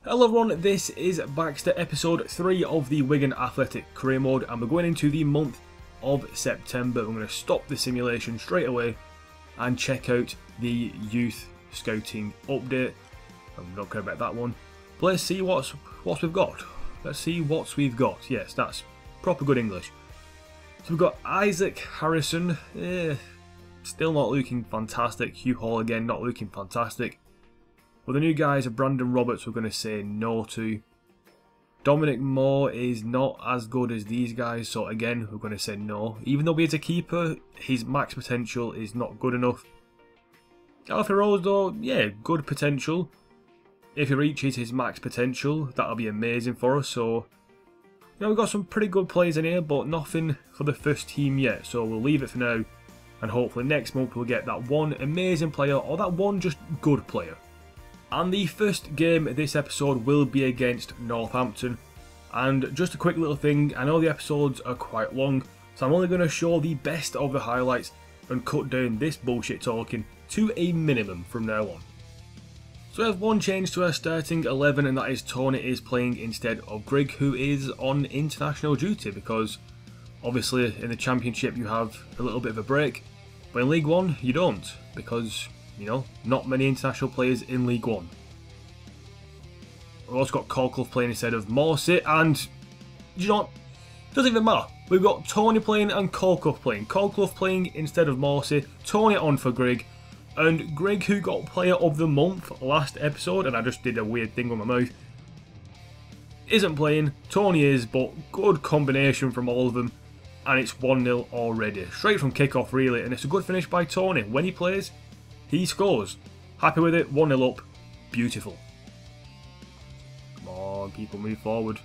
Hello everyone, this is Baxter, episode 3 of the Wigan Athletic Career Mode, and we're going into the month of September. We're going to stop the simulation straight away and check out the youth scouting update. I'm not care about that one, but let's see what we've got. Let's see what we've got. Yes, that's proper good English. So we've got Isaac Harrison, still not looking fantastic. Hugh Hall again, not looking fantastic. But the new guys are Brandon Roberts, we're going to say no to. Dominic Moore is not as good as these guys, so again, we're going to say no. Even though he's a keeper, his max potential is not good enough. Alfie Rose though, yeah, good potential. If he reaches his max potential, that'll be amazing for us. So, you know, we've got some pretty good players in here, but nothing for the first team yet. So we'll leave it for now, and hopefully next month we'll get that one amazing player, or that one just good player. And the first game of this episode will be against Northampton. And just a quick little thing, I know the episodes are quite long, so I'm only going to show the best of the highlights and cut down this bullshit talking to a minimum from now on. So we have one change to our starting 11, and that is Tony is playing instead of Greg, who is on international duty, because obviously in the Championship you have a little bit of a break, but in League One you don't, because, you know, not many international players in League One. We've also got Colclough playing instead of Morsey, and, you know, it doesn't even matter. We've got Tony playing and Colclough playing. Colclough playing instead of Morsey, Tony on for Greg, and Greg, who got Player of the Month last episode, and I just did a weird thing with my mouth, isn't playing. Tony is, but good combination from all of them, and it's 1-0 already. Straight from kickoff really, and it's a good finish by Tony. When he plays, he scores. Happy with it, 1-0 up. Beautiful. Come on, people, move forward.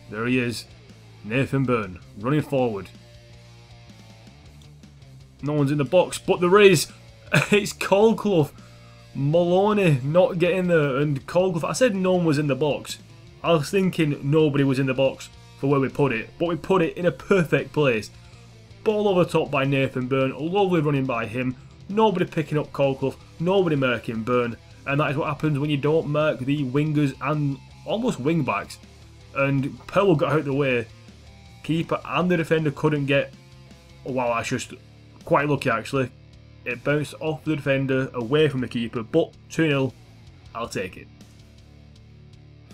There he is. Nathan Byrne, running forward. No one's in the box, but there is. It's Colclough. Maloney not getting there, and Colclough, I said no one was in the box. I was thinking nobody was in the box for where we put it, but we put it in a perfect place. Ball over top by Nathan Byrne, lovely running by him. Nobody picking up Colclough, nobody marking Byrne, and that is what happens when you don't mark the wingers and almost wing backs. And Powell got out of the way. Keeper and the defender couldn't get. Wow, that's just quite lucky actually. It bounced off the defender, away from the keeper, but 2-0, I'll take it.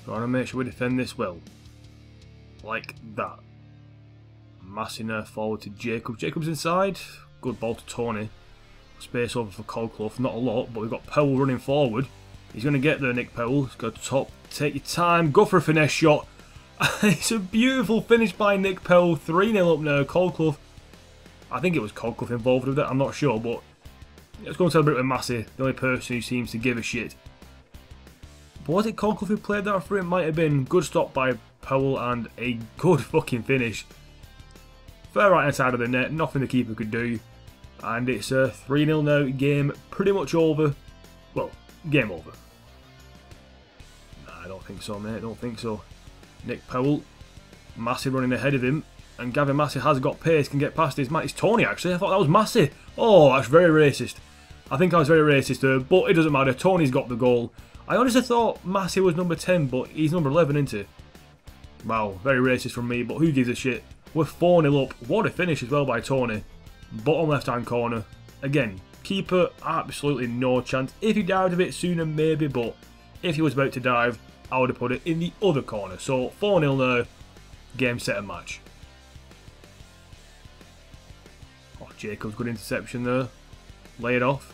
So I want to make sure we defend this well. Like that. Massing forward to Jacob. Jacob's inside. Good ball to Tony. Space over for Colclough, not a lot, but we've got Powell running forward. He's going to get there, Nick Powell. Let's go to top, take your time, go for a finesse shot. It's a beautiful finish by Nick Powell, 3-0 up now. Colclough, I think it was Colclough involved with it, I'm not sure, but let's go and celebrate with Massey, the only person who seems to give a shit. But was it Colclough who played that for it? Might have been. Good stop by Powell and a good fucking finish. Fair right hand side of the net, nothing the keeper could do. And it's a 3-0 now, game pretty much over. Well, game over. Nah, I don't think so, mate, I don't think so. Nick Powell, Massey running ahead of him, and Gavin Massey has got pace, can get past his man. It's Tony actually, I thought that was Massey. Oh, that's very racist. I think I was very racist there, but it doesn't matter, Tony's got the goal. I honestly thought Massey was number 10, but he's number 11, isn't he? Wow, very racist from me, but who gives a shit? We're 4-0 up, what a finish as well by Tony. Bottom left hand corner. Again, keeper, absolutely no chance. If he dived a bit sooner, maybe, but if he was about to dive, I would have put it in the other corner. So 4-0 now, game, set and match. Oh, Jacob's good interception there. Lay it off.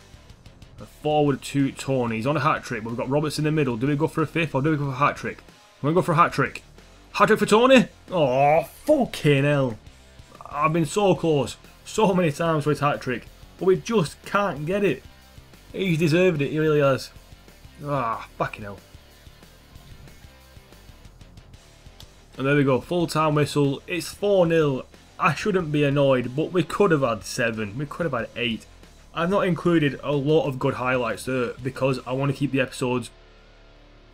Forward to Tony. He's on a hat trick, but we've got Roberts in the middle. Do we go for a fifth or do we go for a hat trick? We're going to go for a hat trick. Hat trick for Tony? Oh, fucking hell. I've been so close. So many times for his hat trick, but we just can't get it. He's deserved it, he really has. Ah, fucking hell. And there we go, full time whistle. It's 4-0. I shouldn't be annoyed, but we could have had 7, we could have had 8. I've not included a lot of good highlights there because I want to keep the episodes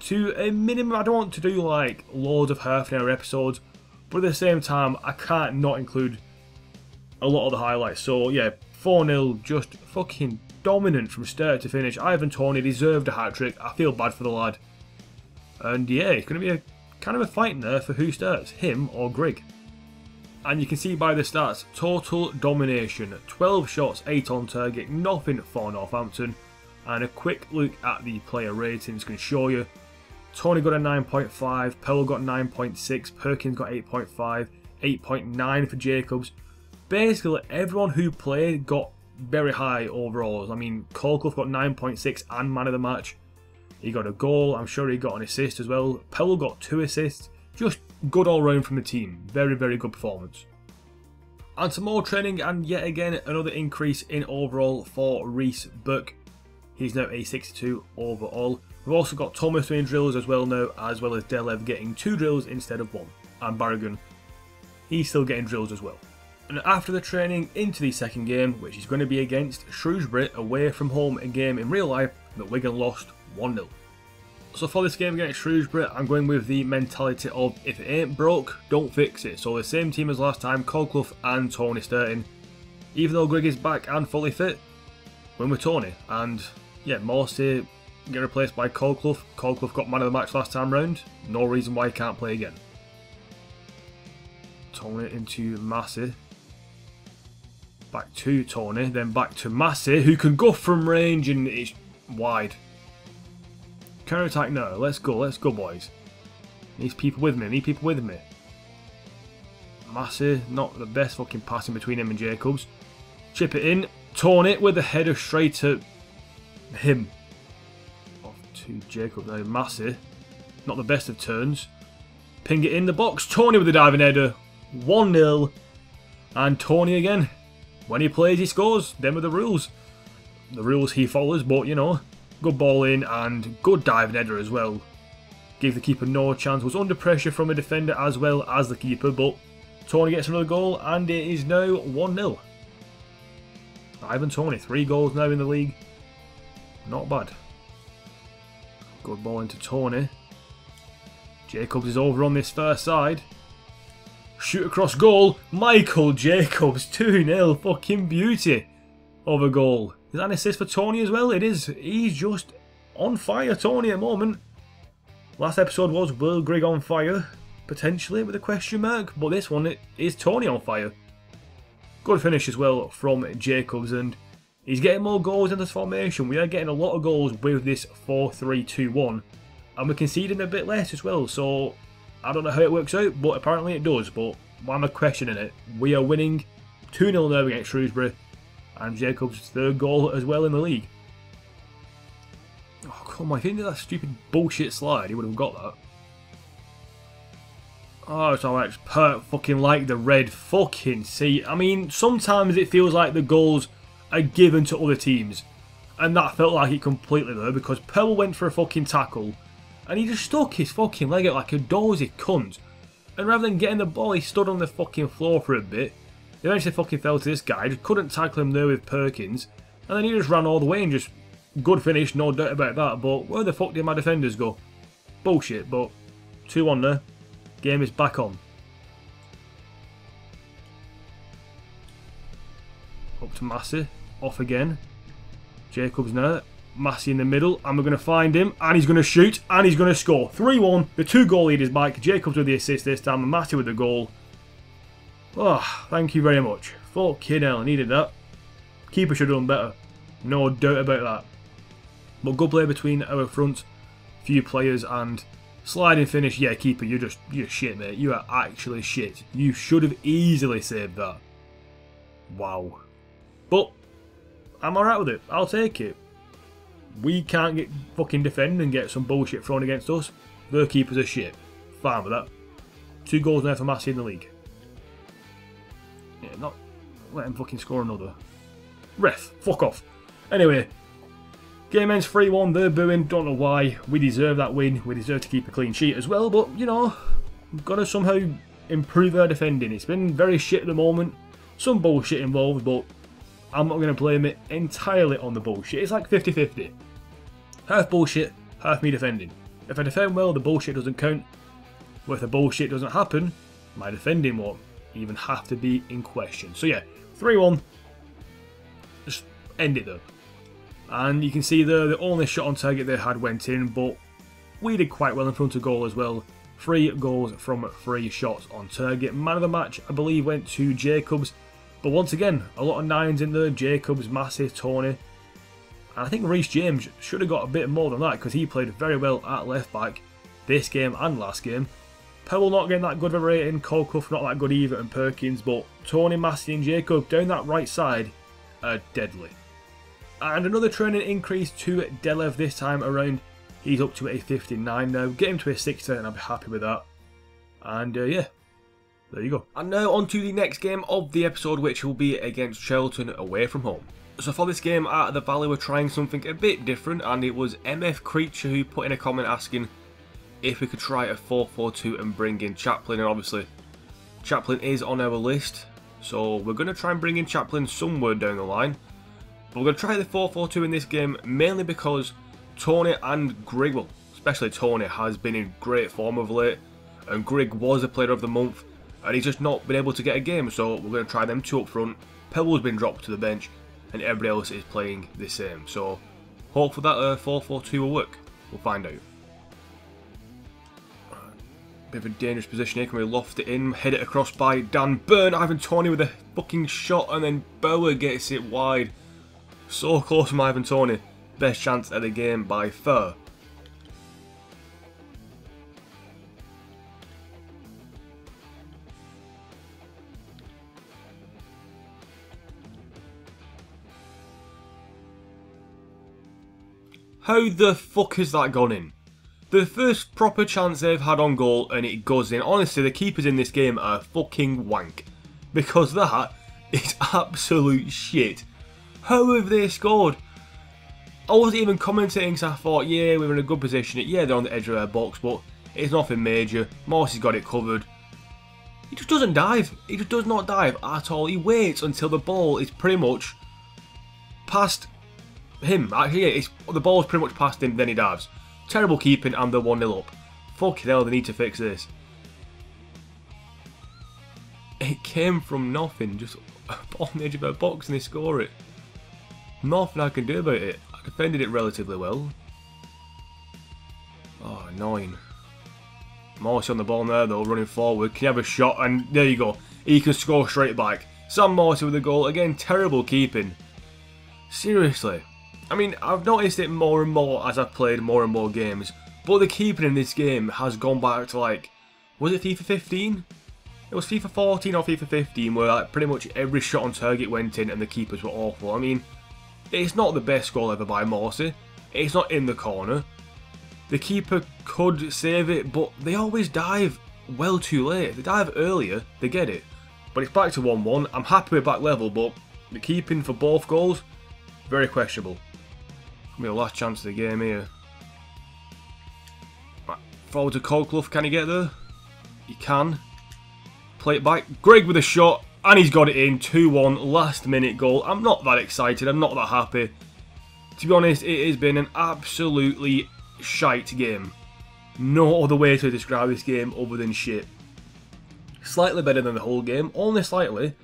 to a minimum. I don't want to do like loads of half-an-hour episodes, but at the same time, I can't not include a lot of the highlights. So yeah, 4-0, just fucking dominant from start to finish. Ivan Toney deserved a hat-trick. I feel bad for the lad. And yeah, it's going to be a kind of a fight in there for who starts, him or Grigg. And you can see by the stats, total domination, 12 shots, 8 on target, nothing for Northampton. And a quick look at the player ratings can show you. Tony got a 9.5, Powell got 9.6, Perkins got 8.5, 8.9 for Jacobs. Basically, everyone who played got very high overalls. I mean, Colclough got 9.6 and man of the match. He got a goal, I'm sure he got an assist as well. Powell got 2 assists. Just good all round from the team. Very, very good performance. And some more training, and yet again another increase in overall for Reese Burke. He's now a 62 overall. We've also got Thomas doing drills as well now, as well as Delev getting 2 drills instead of 1. And Barragan, he's still getting drills as well. And after the training, into the second game, which is going to be against Shrewsbury away from home, a game in real life that Wigan lost 1-0. So for this game against Shrewsbury, I'm going with the mentality of if it ain't broke, don't fix it. So the same team as last time, Colclough and Tony starting. Even though Grigg is back and fully fit, going with Tony. And yeah, Morsey get replaced by Colclough. Colclough got man of the match last time round. No reason why he can't play again. Tony into Massey. Back to Tony, then back to Massey, who can go from range and it's wide. Counter attack now. Let's go boys. Need people with me, Massey, not the best fucking passing between him and Jacobs. Chip it in. Tony with the header straight at him. Off to Jacobs now. Massey, not the best of turns. Ping it in the box. Tony with the diving header. 1-0. And Tony again. When he plays, he scores. Them are the rules. The rules he follows, but you know. Good ball in and good diving header as well. Gave the keeper no chance. Was under pressure from a defender as well as the keeper, but Tony gets another goal and it is now 1-0. Ivan Tony, 3 goals now in the league. Not bad. Good ball into Tony. Jacobs is over on this first side. Shoot across goal. Michael Jacobs, 2-0. Fucking beauty of a goal. Is that an assist for Tony as well? It is. He's just on fire, Tony, at the moment. Last episode was Will Grigg on fire? Potentially, with a question mark. But this one is Tony on fire. Good finish as well from Jacobs. And he's getting more goals in this formation. We are getting a lot of goals with this 4-3-2-1. And we're conceding a bit less as well. So, I don't know how it works out, but apparently it does. But why am I questioning it? We are winning 2-0 now against Shrewsbury. And Jacobs' 3rd goal as well in the league. Oh, come on. If he did that stupid bullshit slide, he would have got that. Oh, it's alright. Fucking like the red fucking seat. I mean, sometimes it feels like the goals are given to other teams. And that felt like it completely though, because Powell went for a fucking tackle. And he just stuck his fucking leg out like a dozy cunt. And rather than getting the ball, he stood on the fucking floor for a bit. Eventually fucking fell to this guy, just couldn't tackle him there with Perkins. And then he just ran all the way and just... Good finish, no doubt about that, but where the fuck did my defenders go? Bullshit, but 2-1 there. Game is back on. Up to Massey, off again. Jacobs now, Massey in the middle, and we're going to find him, and he's going to shoot, and he's going to score. 3-1, the 2 goal lead is back. Jacobs with the assist this time, and Massey with the goal. Oh, thank you very much. Fucking hell, I needed that. Keeper should have done better. No doubt about that. But good play between our front few players and sliding finish. Yeah, keeper, you're shit, mate. You are actually shit. You should have easily saved that. Wow. But I'm alright with it. I'll take it. We can't get fucking defend and get some bullshit thrown against us. Their keepers are shit. Fine with that. 2 goals now for Massey in the league. Yeah, not let him fucking score another. Ref, fuck off. Anyway, game ends 3-1. They're booing. Don't know why. We deserve that win. We deserve to keep a clean sheet as well. But, you know, we've got to somehow improve our defending. It's been very shit at the moment. Some bullshit involved, but I'm not going to blame it entirely on the bullshit. It's like 50-50. Half bullshit, half me defending. If I defend well, the bullshit doesn't count. But if the bullshit doesn't happen, my defending won't even have to be in question. So yeah, 3-1. Just end it though. And you can see there, the only shot on target they had went in, but we did quite well in front of goal as well. 3 goals from 3 shots on target. Man of the match, I believe, went to Jacobs. But once again, a lot of 9s in there. Jacobs, Massey, Tony. And I think Reece James should have got a bit more than that because he played very well at left back this game and last game. Powell not getting that good of a rating. Colclough not that good either, and Perkins. But Tony, Massey and Jacob down that right side are deadly. And another training increase to Delev this time around. He's up to a 59 now. Get him to a 60 and I'll be happy with that. And yeah, there you go. And now on to the next game of the episode, which will be against Charlton away from home. So for this game at the Valley, we're trying something a bit different, and it was MF Creature who put in a comment asking if we could try a 4-4-2 and bring in Chaplin. And obviously Chaplin is on our list, so we're going to try and bring in Chaplin somewhere down the line. But we're going to try the 4-4-2 in this game, mainly because Tony and Grigg, well, especially Tony, has been in great form of late, and Grigg was the player of the month, and he's just not been able to get a game, so we're going to try them 2 up front. Powell's been dropped to the bench, and everybody else is playing the same, so hopefully that 4-4-2 will work. We'll find out. Bit of a dangerous position here. Can we loft it in, head it across by Dan Burn, Ivan Tony with a fucking shot, and then Bauer gets it wide. So close from Ivan Tony. Best chance of the game by far. How the fuck has that gone in? The first proper chance they've had on goal and it goes in. Honestly, the keepers in this game are fucking wank. Because that is absolute shit. How have they scored? I wasn't even commentating because I thought, yeah, we're in a good position. Yeah, they're on the edge of our box, but it's nothing major. Morsy's got it covered. He just doesn't dive. He just does not dive at all. He waits until the ball is pretty much past him. Actually, yeah, the ball's pretty much past him, then he dives. Terrible keeping, and they're 1-0 up. Fucking hell, they need to fix this. It came from nothing, just on the edge of our box, and they score it. Nothing I can do about it. I defended it relatively well. Oh, annoying. Morsy on the ball there though, running forward. Can you have a shot? And there you go. He can score straight back. Sam Morsy with the goal. Again, terrible keeping. Seriously. I mean, I've noticed it more and more as I've played more and more games. But the keeping in this game has gone back to like... Was it FIFA 15? It was FIFA 14 or FIFA 15 where like pretty much every shot on target went in and the keepers were awful. I mean, it's not the best goal ever by Morsy. It's not in the corner. The keeper could save it, but they always dive well too late. If they dive earlier, they get it. But it's back to 1-1. I'm happy with back level, but the keeping for both goals, very questionable. Gonna be the last chance of the game here. Right, forward to Colclough. Can he get there? He can. Play it back. Grigg with a shot, and he's got it in. 2-1, last minute goal. I'm not that excited. I'm not that happy. To be honest, it has been an absolutely shite game. No other way to describe this game other than shit. Slightly better than the whole game, only slightly,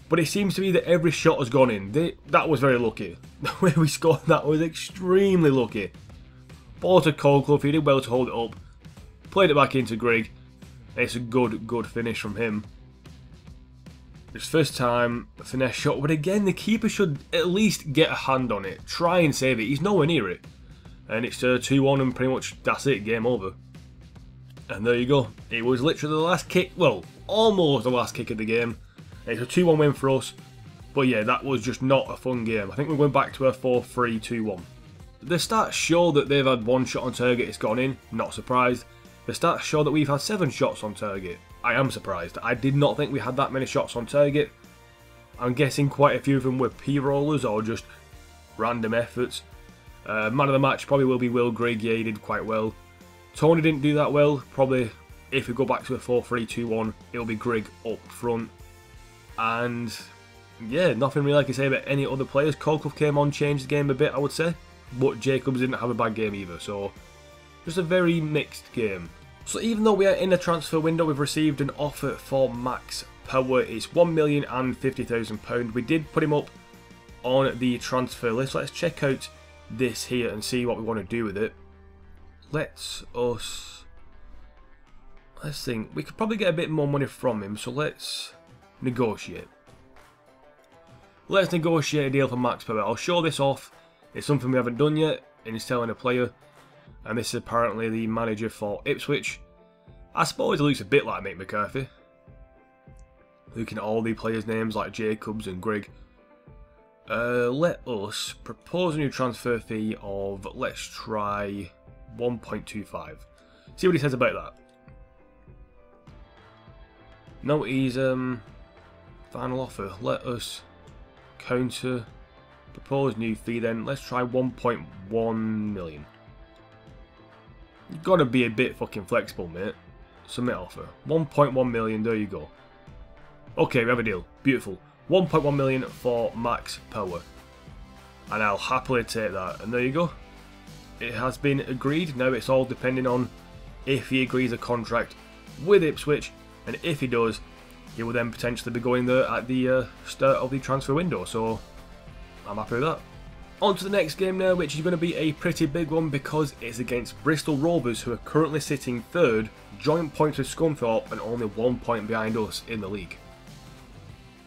but it seems to be that every shot has gone in. That was very lucky. The way we scored that was extremely lucky. Ball to Colclough, he did well to hold it up. Played it back into Grigg. It's a good finish from him. His first time, finesse shot, but again the keeper should at least get a hand on it. Try and save it, he's nowhere near it. And it's 2-1 and pretty much that's it, game over. And there you go. It was literally the last kick, well, almost the last kick of the game. It's a 2-1 win for us. But yeah, that was just not a fun game. I think we're going back to a 4-3-2-1. The stats show that they've had 1 shot on target, it's gone in. Not surprised. The stats show that we've had 7 shots on target. I am surprised. I did not think we had that many shots on target. I'm guessing quite a few of them were P-rollers or just random efforts. Man of the match probably will be Will Grigg. Yeah, he did quite well. Tony didn't do that well. Probably if we go back to a 4-3-2-1, it'll be Grigg up front. And yeah, nothing really I can say about any other players. Colclough came on, changed the game a bit, I would say. But Jacobs didn't have a bad game either. So just a very mixed game. So even though we are in a transfer window, we've received an offer for Max Power. It's £1,050,000. We did put him up on the transfer list. Let's check out this here and see what we want to do with it. Let's think. We could probably get a bit more money from him, so let's negotiate. Let's negotiate a deal for max power. I'll show this off. It's something we haven't done yet in selling a player. And this is apparently the manager for Ipswich. I suppose he looks a bit like Mick McCarthy. Looking at all the players' names like Jacobs and Grigg. Let us propose a new transfer fee of, let's try 1.25. See what he says about that. No, he's final offer. Let us counter propose new fee then. Let's try 1.1 million. You've got to be a bit fucking flexible, mate. Submit offer. 1.1 million, there you go. Okay, we have a deal. Beautiful. 1.1 million for max power. And I'll happily take that. And there you go. It has been agreed. Now it's all depending on if he agrees a contract with Ipswich. And if he does, he will then potentially be going there at the start of the transfer window. So I'm happy with that. On to the next game now, which is going to be a pretty big one because it's against Bristol Rovers, who are currently sitting third, joint points with Scunthorpe and only 1 point behind us in the league.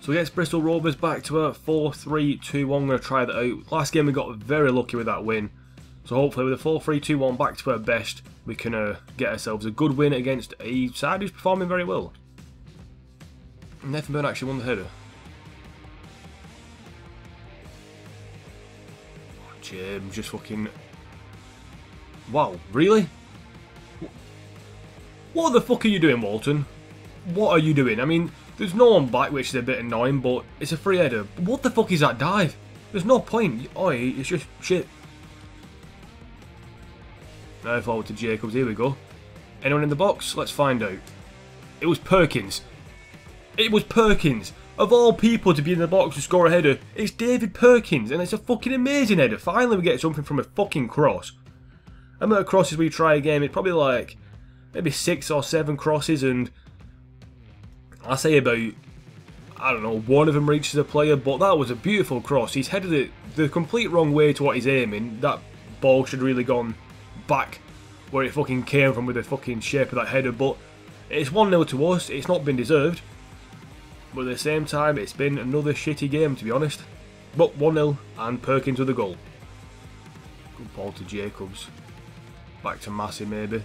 So against Bristol Rovers, back to a 4-3-2-1, I'm going to try that out. Last game we got very lucky with that win, so hopefully with a 4-3-2-1 back to our best, we can get ourselves a good win against a side who's performing very well. Nathan Byrne actually won the header. James just fucking... Wow, really? What the fuck are you doing, Walton? What are you doing? I mean, there's no one back, which is a bit annoying, but it's a free header. What the fuck is that dive? There's no point. Oh, it's just shit. Now forward to Jacobs, here we go. Anyone in the box? Let's find out. It was Perkins. It was Perkins. Of all people to be in the box to score a header, it's David Perkins, and it's a fucking amazing header. Finally we get something from a fucking cross. How many crosses we try a game? It's probably like maybe 6 or 7 crosses, and I say about, I don't know, one of them reaches the player, but that was a beautiful cross. He's headed it the complete wrong way to what he's aiming. That ball should really gone back where it fucking came from with the fucking shape of that header, but it's 1-0 to us. It's not been deserved. But at the same time, it's been another shitty game, to be honest. But 1-0 and Perkins with a goal. Good ball to Jacobs. Back to Massey, maybe.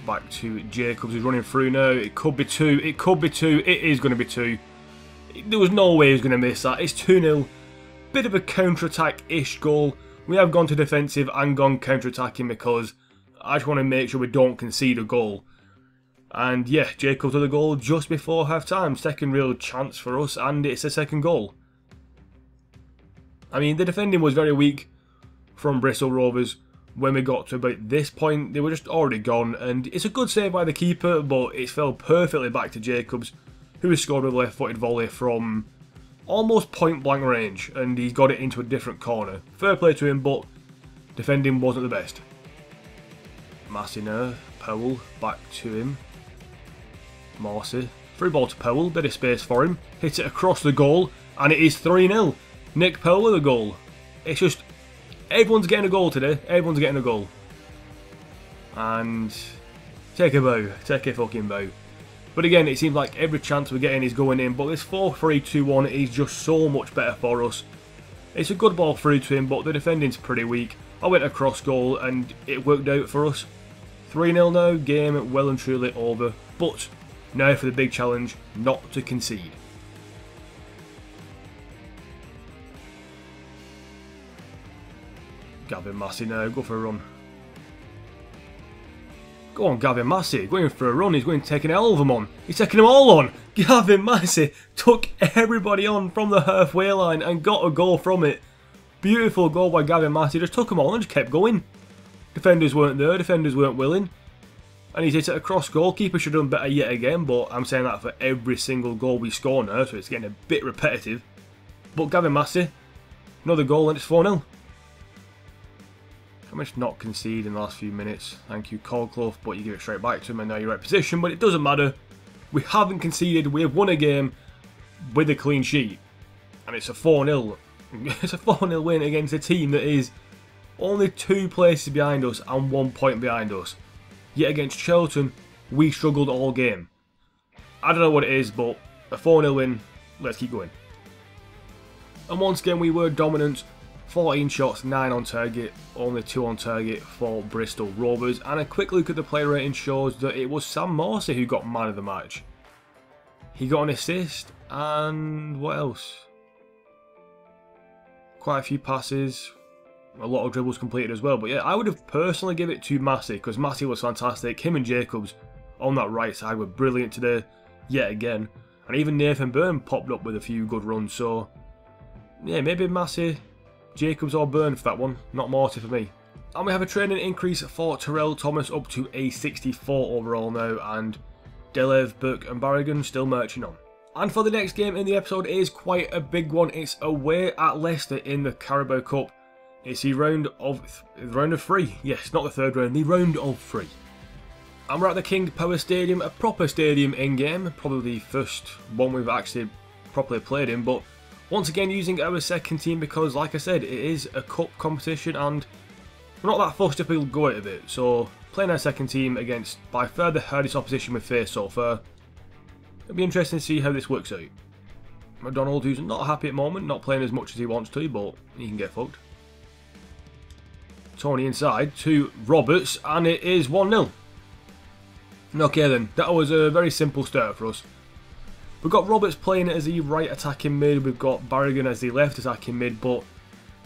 Back to Jacobs, who's running through now. It could be 2. It could be 2. It is going to be 2. There was no way he was going to miss that. It's 2-0. Bit of a counter-attack-ish goal. We have gone to defensive and gone counter-attacking because I just want to make sure we don't concede a goal. And yeah, Jacobs with a goal just before half-time. Second real chance for us, and it's a second goal. I mean, the defending was very weak from Bristol Rovers. When we got to about this point, they were just already gone. And it's a good save by the keeper, but it fell perfectly back to Jacobs, who has scored with a left-footed volley from almost point-blank range. And he's got it into a different corner. Fair play to him, but defending wasn't the best. Massey now, Powell, back to him. Morsey, through ball to Powell, bit of space for him, hit it across the goal, and it is 3-0. Nick Powell with a goal. It's just, everyone's getting a goal today, everyone's getting a goal. And take a bow, take a fucking bow. But again, it seems like every chance we're getting is going in, but this 4-3-2-1 is just so much better for us. It's a good ball through to him, but the defending's pretty weak. I went across goal and it worked out for us. 3-0 now, game well and truly over, but now for the big challenge, not to concede. Gavin Massey now, go for a run. Go on, Gavin Massey, going for a run, he's going to take all of them on. He's taking them all on. Gavin Massey took everybody on from the halfway line and got a goal from it. Beautiful goal by Gavin Massey, just took them all and just kept going. Defenders weren't there, defenders weren't willing. And he's hit it across goal. Keeper should have done better yet again, but I'm saying that for every single goal we score now, so it's getting a bit repetitive. But Gavin Massey, another goal and it's 4-0. How much not concede in the last few minutes? Thank you, Caldclough, but you give it straight back to him and now you're right position, but it doesn't matter. We haven't conceded, we have won a game with a clean sheet. And it's a 4-0. It's a 4-0 win against a team that is only 2 places behind us and 1 point behind us. Yet against Charlton, we struggled all game. I don't know what it is, but a 4-0 win, let's keep going. And once again we were dominant, 14 shots, 9 on target, only 2 on target for Bristol Rovers. And a quick look at the player rating shows that it was Sam Morsey who got man of the match. He got an assist, and what else? Quite a few passes, a lot of dribbles completed as well. But yeah, I would have personally give it to Massey, because Massey was fantastic. Him and Jacobs on that right side were brilliant today, yet again. And even Nathan Byrne popped up with a few good runs. So yeah, maybe Massey, Jacobs or Byrne for that one, not Morsey for me. And we have a training increase for Terrell Thomas up to a 64 overall now, and Delev, Burke and Barrigan still marching on. And for the next game in the episode is quite a big one. It's away at Leicester in the Carabao Cup. It's the round of 3. Yes, not the third round, the round of 3. And we're at the King Power Stadium, a proper stadium in game. Probably the first one we've actually properly played in. But once again using our second team because, like I said, it is a cup competition and we're not that fussed if we'll go out of it. So playing our second team against by far the hardest opposition we've faced so far. It'll be interesting to see how this works out. McDonald, who's not happy at the moment, not playing as much as he wants to, but he can get fucked. Tony inside to Roberts, and it is 1-0. Okay then, that was a very simple start for us. We've got Roberts playing as the right attacking mid, we've got Barrigan as the left attacking mid, but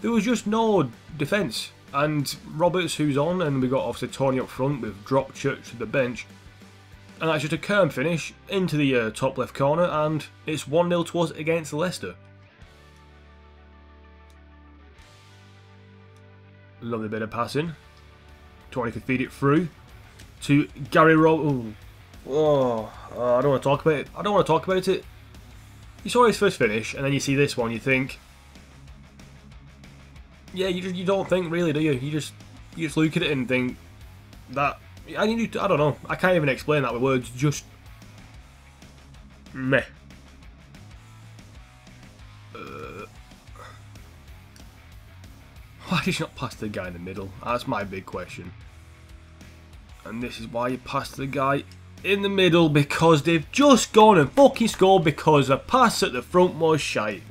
there was just no defence. And Roberts, who's on, and we've got obviously Tony up front, we've dropped Church to the bench. And that's just a calm finish into the top left corner, and it's 1-0 to us against Leicester. Lovely bit of passing. Tony could feed it through to Gary Rowe. Oh, I don't want to talk about it. I don't want to talk about it. You saw his first finish, and then you see this one. You think, yeah, you don't think really, do you? You just look at it and think that. I don't know. I can't even explain that with words. Just meh. Why did you not pass to the guy in the middle? That's my big question. And this is why you pass to the guy in the middle, because they've just gone and fucking scored because the pass at the front was shite.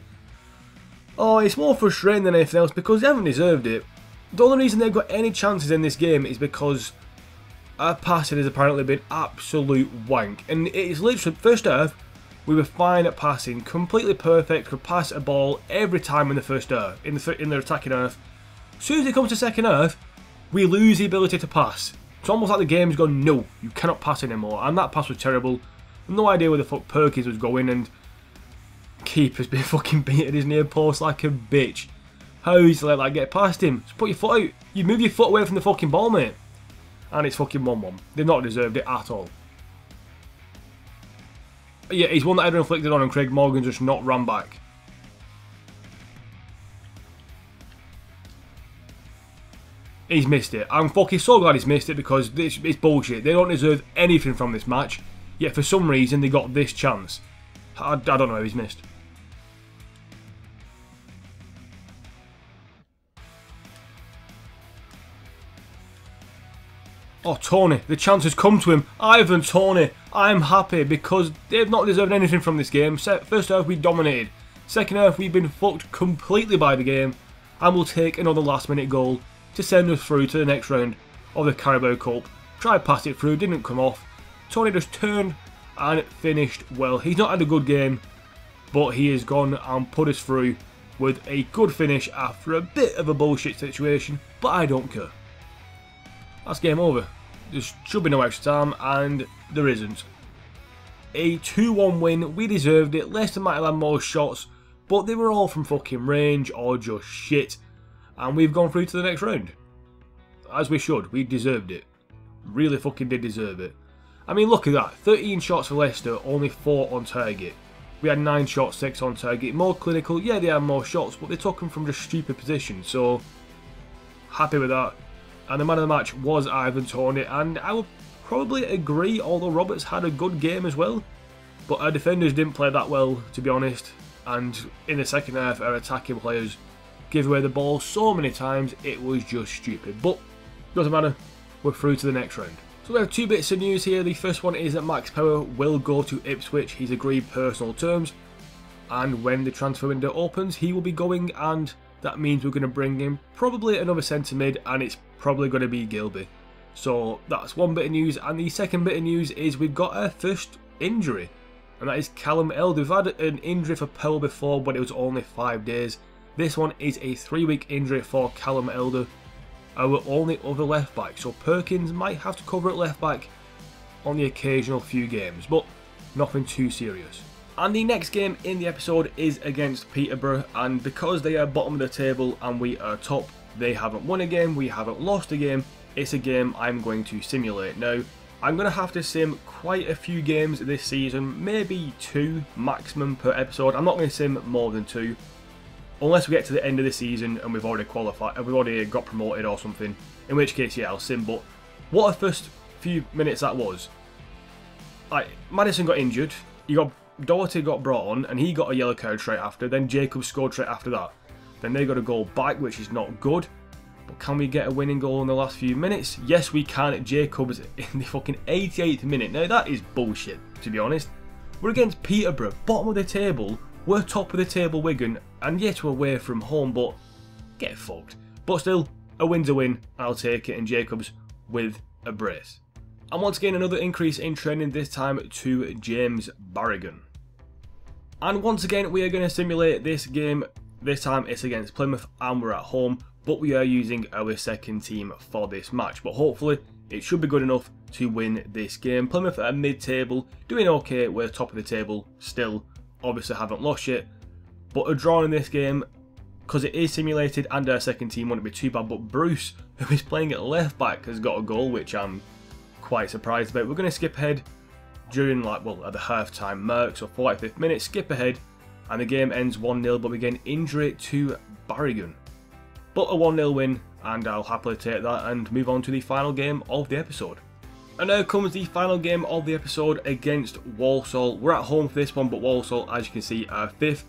Oh, it's more frustrating than anything else because they haven't deserved it. The only reason they've got any chances in this game is because our passing has apparently been absolute wank. And it is literally, first half, we were fine at passing, completely perfect, could pass a ball every time in the first half, in the attacking half. As soon as it comes to second half, we lose the ability to pass. It's almost like the game's gone, no, you cannot pass anymore. And that pass was terrible. No idea where the fuck Perkins was going, and keeper's been fucking beating his near post like a bitch. How is he let that get past him? Just put your foot out. You move your foot away from the fucking ball, mate. And it's fucking 1-1. They've not deserved it at all. But yeah, he's one that I'd inflicted on, and Craig Morgan just not ran back. He's missed it. I'm fucking so glad he's missed it because it's bullshit. They don't deserve anything from this match. Yet for some reason they got this chance. I don't know how he's missed. Oh, Tony, the chance has come to him. Ivan Tony, I'm happy because they've not deserved anything from this game. First half we dominated. Second half we've been fucked completely by the game. And we'll take another last minute goal to send us through to the next round of the Carabao Cup. Tried to pass it through, didn't come off. Tony just turned and finished well. He's not had a good game, but he has gone and put us through with a good finish after a bit of a bullshit situation, but I don't care. That's game over. There should be no extra time, and there isn't. A 2-1 win, we deserved it. Leicester might have had more shots, but they were all from fucking range or just shit. And we've gone through to the next round. As we should, we deserved it. Really fucking did deserve it. I mean, look at that. 13 shots for Leicester, only 4 on target. We had 9 shots, 6 on target. More clinical, yeah, they had more shots, but they took them from just stupid positions. So, happy with that. And the man of the match was Ivan Toney, and I would probably agree, although Roberts had a good game as well. But our defenders didn't play that well, to be honest. and in the second half our attacking players give away the ball so many times it was just stupid. But doesn't matter, we're through to the next round. So we have two bits of news here. The first one is that Max Power will go to Ipswich. He's agreed personal terms, and when the transfer window opens he will be going, and that means we're going to bring in probably another centre mid, and it's probably going to be Gilby. So that's one bit of news. And the second bit of news is we've got our first injury, and that is Callum Elder. We've had an injury for Power before, but it was only 5 days. This one is a 3-week injury for Callum Elder, our only other left back. So Perkins might have to cover at left back on the occasional few games, but nothing too serious. And the next game in the episode is against Peterborough, and because they are bottom of the table and we are top, they haven't won a game, we haven't lost a game. It's a game I'm going to simulate. Now, I'm going to have to sim quite a few games this season, maybe 2 maximum per episode. I'm not going to sim more than 2. Unless we get to the end of the season and we've already qualified, we've already got promoted or something, in which case, yeah, I'll sim. But what a first few minutes that was. Like, Madison got injured, Doherty got brought on, and he got a yellow card straight after. Then Jacobs scored straight after that. Then they got a goal back, which is not good. But can we get a winning goal in the last few minutes? Yes, we can. Jacobs in the fucking 88th minute. Now, that is bullshit, to be honest. We're against Peterborough, bottom of the table. We're top of the table, Wigan, and yet we're away from home, but get fucked. But still, a win's a win, I'll take it, and Jacobs with a brace. And once again, another increase in training, this time to James Barrigan. And once again, we are going to simulate this game. This time it's against Plymouth and we're at home, but we are using our second team for this match. But hopefully, it should be good enough to win this game. Plymouth are mid-table, doing okay, we're top of the table still. Obviously haven't lost yet, but a draw in this game, because it is simulated and our second team wouldn't be too bad. But Bruce, who is playing at left back, has got a goal, which I'm quite surprised about. We're going to skip ahead during, at the half-time mark, so 45th minute, skip ahead, and the game ends 1-0, but we get an injury to Barrigan. But a 1-0 win, and I'll happily take that and move on to the final game of the episode. And now comes the final game of the episode against Walsall. We're at home for this one, but Walsall, as you can see, are 5th,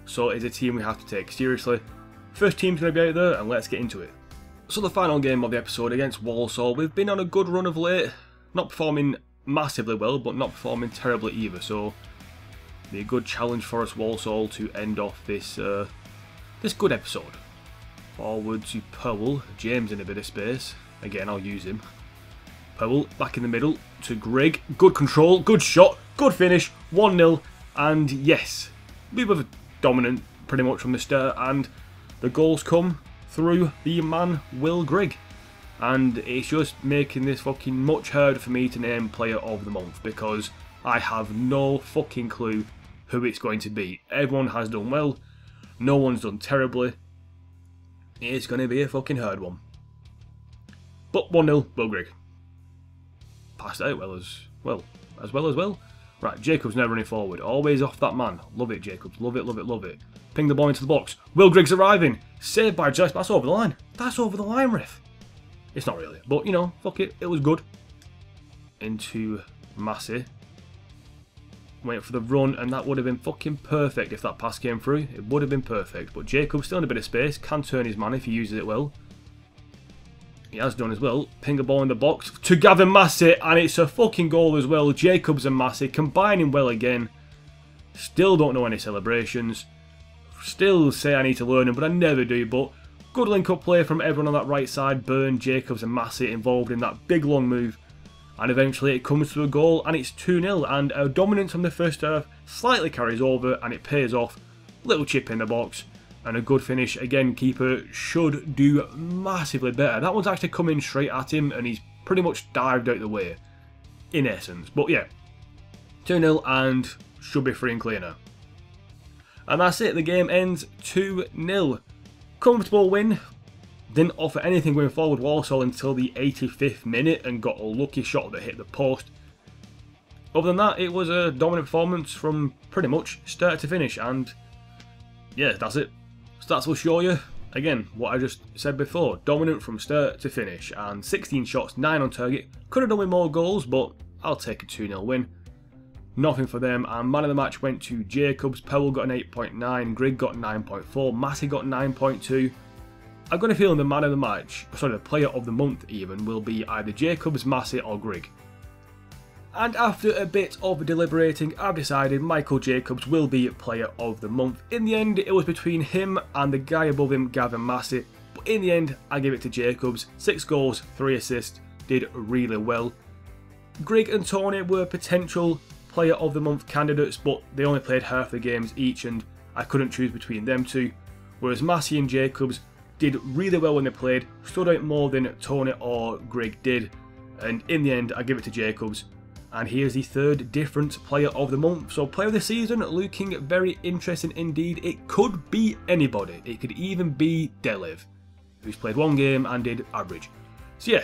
so it's a team we have to take seriously. First team's going to be out there, and let's get into it. So the final game of the episode against Walsall, we've been on a good run of late, not performing massively well, but not performing terribly either, so be a good challenge for us, Walsall, to end off this this good episode. Forward to Powell, James in a bit of space, again I'll use him. Powell back in the middle to Grigg, good control, good shot, good finish, 1-0, and yes, we were dominant pretty much from the start, and the goals come through the man Will Grigg, and it's just making this fucking much harder for me to name player of the month, because I have no fucking clue who it's going to be. Everyone has done well, no one's done terribly. It's going to be a fucking hard one. But 1-0, Will Grigg. Passed out as well. Right, Jacobs now running forward. Always off that man. Love it, Jacobs. Love it, love it, love it. Ping the ball into the box. Will Grigg's arriving. Saved by Joyce. That's over the line. That's over the line, ref. It's not really. But, you know, fuck it. It was good. Into Massey. Waiting for the run, and that would have been fucking perfect if that pass came through. It would have been perfect. But Jacobs still in a bit of space. Can turn his man if he uses it well. He has done as well. Ping a ball in the box to Gavin Massey, and it's a fucking goal as well. Jacobs and Massey combining well again. Still don't know any celebrations. Still say I need to learn them, but I never do. But good link-up play from everyone on that right side. Burn, Jacobs and Massey involved in that big long move. And eventually it comes to a goal, and it's 2-0. And our dominance from the first half slightly carries over, and it pays off. Little chip in the box. And a good finish. Again, keeper should do massively better. That one's actually coming straight at him, and he's pretty much dived out the way, in essence. But yeah, 2-0 and should be free and clear now. And that's it. The game ends 2-0. Comfortable win. Didn't offer anything going forward Walsall until the 85th minute and got a lucky shot that hit the post. Other than that, it was a dominant performance from pretty much start to finish. And yeah, that's it. Stats will show you, again, what I just said before. Dominant from start to finish, and 16 shots, 9 on target. Could have done with more goals, but I'll take a 2-0 win. nothing for them. And man of the match went to Jacobs. Powell got an 8.9, Grigg got 9.4, Massey got 9.2. I've got a feeling the man of the match, sorry, the player of the month even, will be either Jacobs, Massey or Grigg. And after a bit of deliberating, I've decided Michael Jacobs will be player of the month. In the end, it was between him and the guy above him, Gavin Massey. But in the end, I give it to Jacobs. 6 goals, 3 assists, did really well. Grigg and Tony were potential player of the month candidates, but they only played half the games each and I couldn't choose between them two. Whereas Massey and Jacobs did really well when they played, stood out more than Tony or Grigg did. And in the end, I give it to Jacobs. And here's the third different player of the month. So player of the season looking very interesting indeed. It could be anybody. It could even be Delev, who's played 1 game and did average. So yeah,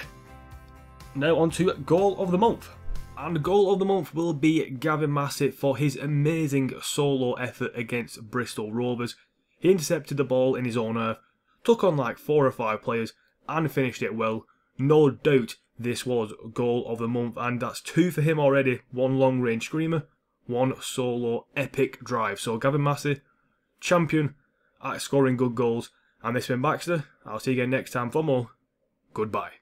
now on to goal of the month. And goal of the month will be Gavin Massey for his amazing solo effort against Bristol Rovers. He intercepted the ball in his own earth, took on like 4 or 5 players and finished it well. No doubt this was goal of the month, and that's 2 for him already. 1 long range screamer, 1 solo epic drive. So Gavin Massey, champion at scoring good goals. And this has been Baxter. I'll see you again next time for more. Goodbye.